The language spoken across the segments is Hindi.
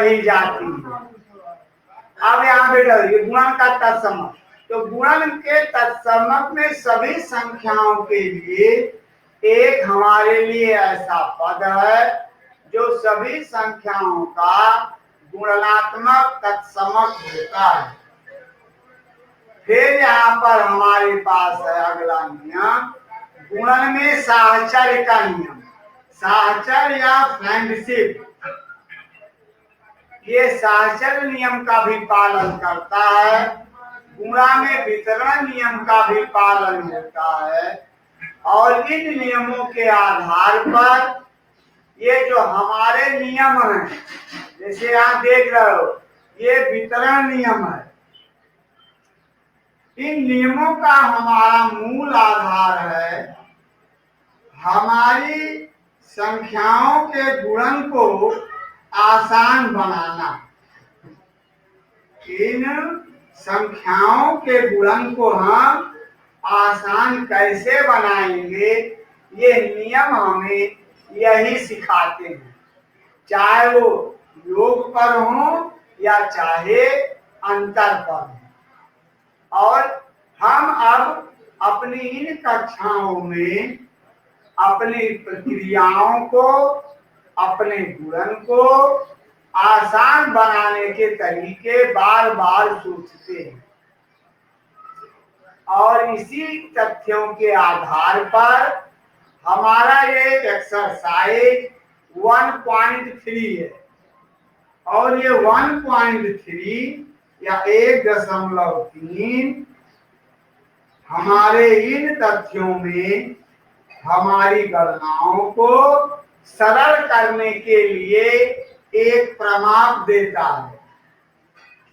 ही जाती है। अब यहाँ पे ये गुणन का तत्समक, तो गुणन के तत्समक में सभी संख्याओं के लिए एक हमारे लिए ऐसा पद है जो सभी संख्याओं का गुणनात्मक तत्समक होता है। फिर यहाँ पर हमारे पास है अगला नियम, गुणन में साहचर्य का नियम। साहचर्य या फ्रेंडशिप, ये साहचर्य नियम का भी पालन करता है। गुणा में वितरण नियम का भी पालन होता है। और इन नियमों के आधार पर ये जो हमारे नियम हैं, जैसे आप देख रहे हो ये वितरण नियम है, इन नियमों का हमारा मूल आधार है हमारी संख्याओं के गुणन को आसान बनाना। इन संख्याओं के गुणन को हम आसान कैसे बनाएंगे, ये नियम हमें यही सिखाते हैं, चाहे वो योग पर हो या चाहे अंतर पर हो। और हम अब अपनी इन कक्षाओं में अपनी प्रक्रियाओं को, अपने गुणन को आसान बनाने के तरीके बार बार सोचते हैं और इसी तथ्यों के आधार पर हमारा ये एक्सरसाइज 1.3 है। और ये 1.3 या 1.3 हमारे इन तथ्यों में हमारी गणनाओं को सरल करने के लिए एक प्रमाप देता है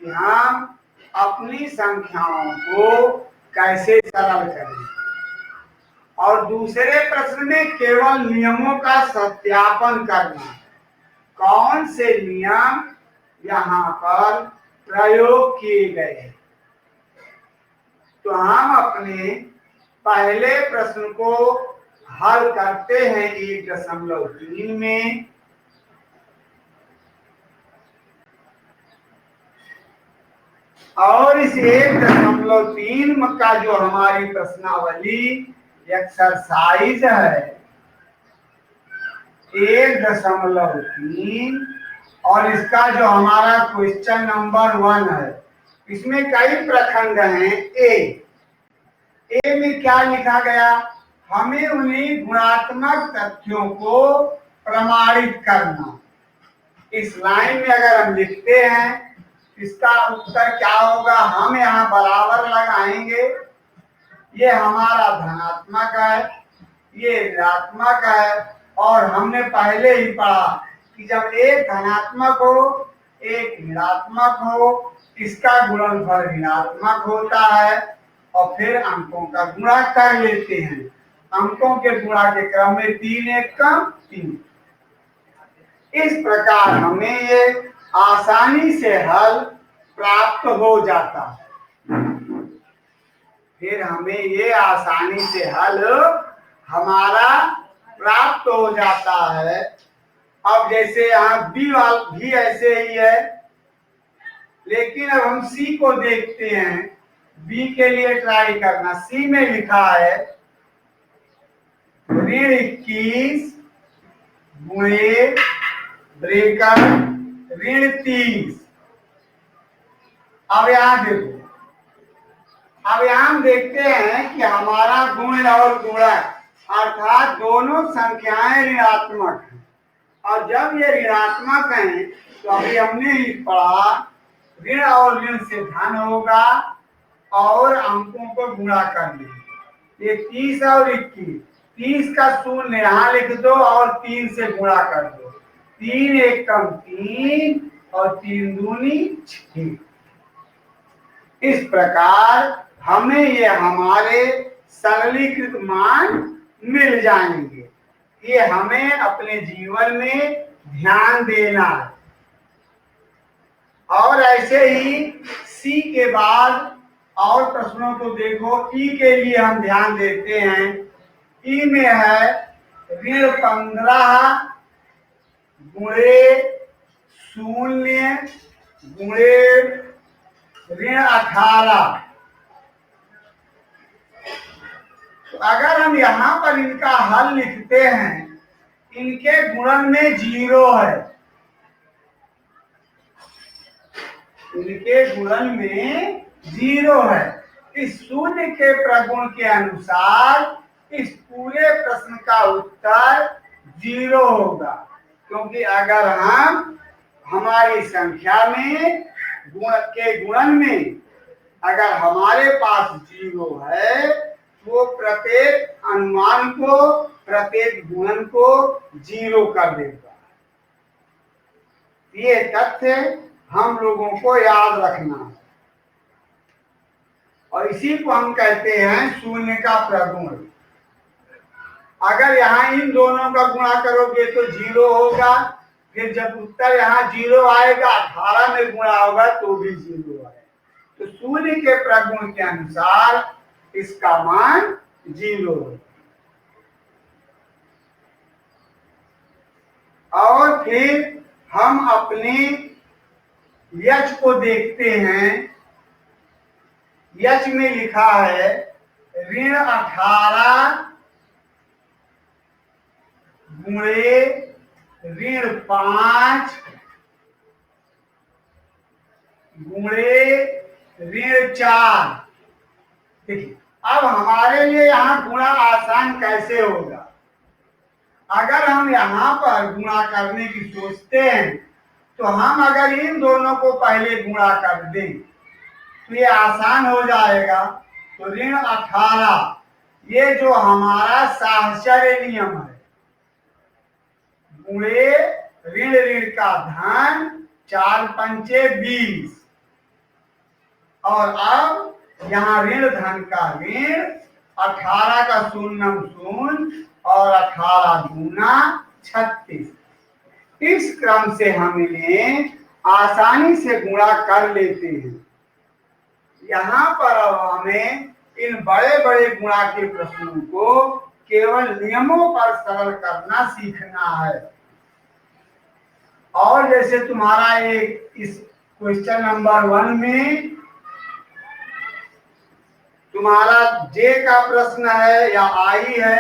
कि हम अपनी संख्याओं को कैसे सरल करें। और दूसरे प्रश्न में केवल नियमों का सत्यापन करना, कौन से नियम यहाँ पर प्रयोग किए गए। तो हम अपने पहले प्रश्न को हल करते हैं 1.3 में। और इस 1.3 का जो हमारी प्रश्नावली एक्सरसाइज है 1.3 और इसका जो हमारा क्वेश्चन नंबर 1 है, इसमें कई प्रखंड हैं। ए में क्या लिखा गया, हमें उन्हीं गुणात्मक तथ्यों को प्रमाणित करना। इस लाइन में अगर हम लिखते हैं इसका उत्तर क्या होगा, हम यहाँ बराबर लगाएंगे। ये हमारा धनात्मक है, ये ऋणात्मक है। और हमने पहले ही पढ़ा कि जब एक धनात्मक हो एक ऋणात्मक हो, इसका गुणनफल ऋणात्मक होता है। और फिर अंकों का गुणा कर लेते हैं। अंकों के गुणा के क्रम में 3 1 कम 3। इस प्रकार हमें ये आसानी से हल प्राप्त हो जाता है। फिर हमें ये आसानी से हल हमारा प्राप्त हो जाता है। अब जैसे यहाँ भी ऐसे ही है, लेकिन अब हम सी को देखते हैं। बी के लिए ट्राई करना। सी में लिखा है ऋण 21 गुणे ब्रेकर ऋण 30। अब यहाँ देखो, अब यहाँ हम देखते हैं कि हमारा गुण और गुणक अर्थात दोनों संख्याएं ऋणात्मक हैं। और जब ये ऋणात्मक हैं तो अभी हमने ही पढ़ा ऋण और ऋण से धन होगा और अंकों को गुणा कर लेंगे। ये 30 और 21, 30 का शून्य यहाँ लिख दो और 3 से गुणा कर दो। 3 1 कम 3 और 3 दूनी 6। इस प्रकार हमें ये हमारे सरलीकृत मान मिल जाएंगे। ये हमें अपने जीवन में ध्यान देना है। और ऐसे ही सी के बाद और प्रश्नों को देखो। ई के लिए हम ध्यान देते हैं। ई में है ऋण 15 गुणे शून्य गुणे ऋण 18। तो अगर हम यहाँ पर इनका हल लिखते हैं, इनके गुणन में 0 है, इनके गुणन में 0 है। इस शून्य के प्रगुण के अनुसार इस पूरे प्रश्न का उत्तर 0 होगा, क्योंकि अगर हम हमारी संख्या में गुणन में अगर हमारे पास 0 है तो प्रत्येक अनुमान को, प्रत्येक गुणन को 0 कर देगा। ये तथ्य हम लोगों को याद रखना है, और इसी को हम कहते हैं शून्य का प्रगुण। अगर यहाँ इन दोनों का गुणा करोगे तो 0 होगा, फिर जब उत्तर यहाँ 0 आएगा, 18 में गुणा होगा तो भी 0 आएगा। तो शून्य के प्रगुण के अनुसार इसका मान 0 है। और फिर हम अपने यच को देखते हैं। यच में लिखा है ऋण 18 गुणे ऋण 5 गुणे ऋण 4। देखिए, अब हमारे लिए यहाँ गुणा आसान कैसे होगा? अगर हम यहाँ पर गुणा करने की सोचते हैं तो हम अगर इन दोनों को पहले गुणा कर दें तो ये आसान हो जाएगा। तो ऋण 18, ये जो हमारा साहचर्य नियम है, गुणे ऋण ऋण का धन 4 पंचे 20, और अब यहाँ ऋण धन का ऋण, 18 का शून्यम शून्य और 18 दूना 36। इस क्रम से हम इन्हें आसानी से गुणा कर लेते हैं। यहाँ पर अब हमें इन बड़े बड़े गुणा के प्रश्नों को केवल नियमों पर सरल करना सीखना है। और जैसे तुम्हारा एक इस क्वेश्चन नंबर 1 में तुम्हारा जे का प्रश्न है या आई है,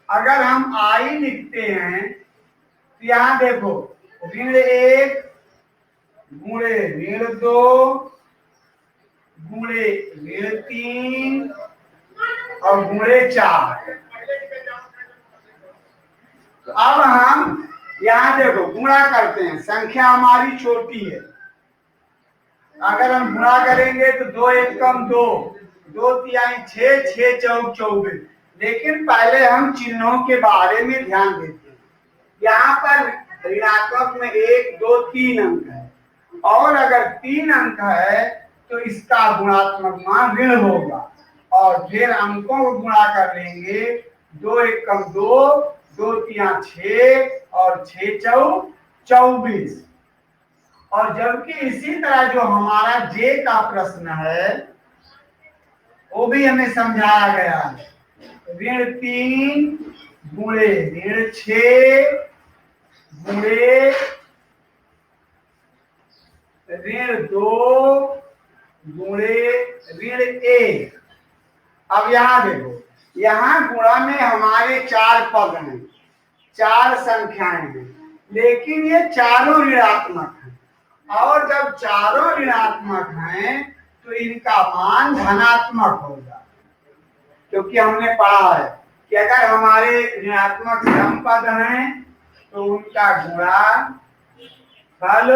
अगर हम आई लिखते हैं तो यहाँ देखो ऋण 1 गुणे ऋण 2 गुणे ऋण 3 और गुणे 4। तो अब हम यहाँ देखो गुणा करते हैं, संख्या हमारी छोटी है, अगर हम गुणा करेंगे तो 2 एकम 2, 2 तिहाई 6, 6 चौक 24। लेकिन पहले हम चिन्हों के बारे में ध्यान देते हैं। यहाँ पर ऋणात्मक में 1, 2, 3 अंक है, और अगर 3 अंक है तो इसका गुणात्मक मान ऋण होगा, और फिर अंकों को गुणा कर लेंगे। 2 एकम 2, 2 तिहाई 6 और 6 चौक 24। और जबकि इसी तरह जो हमारा जे का प्रश्न है वो भी हमें समझाया गया है। ऋण 3 गुणे ऋण 6 गुणे ऋण 2 गुणे ऋण 1। अब यहाँ देखो, यहाँ गुणा में हमारे 4 पद हैं, 4 संख्याएं हैं, लेकिन ये चारों ऋणात्मक हैं। और जब चारों ऋणात्मक हैं तो इनका मान धनात्मक होगा, क्योंकि हमने पढ़ा है कि अगर हमारे ऋणात्मक समपद हैं तो उनका गुणा फल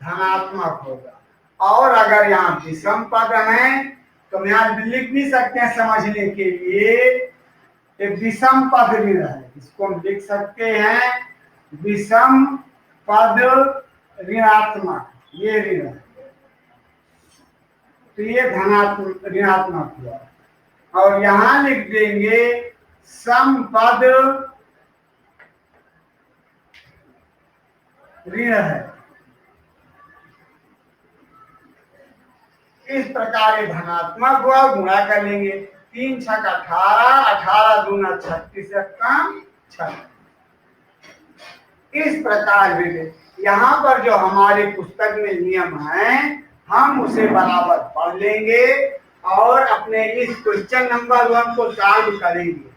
धनात्मक होगा, और अगर यहाँ विषम पद हैं तो हम यहाँ लिख भी सकते हैं समझने के लिए, एक विषम पद ऋण है, इसको हम लिख सकते हैं विषम पद ऋणात्मक, ये ऋण है, तो ये धनात्मक ऋणात्मक हुआ। और यहां लिख देंगे समपद ऋण है। इस प्रकार ये धनात्मक हुआ, गुणा कर लेंगे। 3 छक 18, 18 दूना 36 कम 6। इस प्रकार भी यहाँ पर जो हमारी पुस्तक में नियम है हम उसे बराबर पढ़ लेंगे और अपने इस क्वेश्चन नंबर 1 को सॉल्व करेंगे।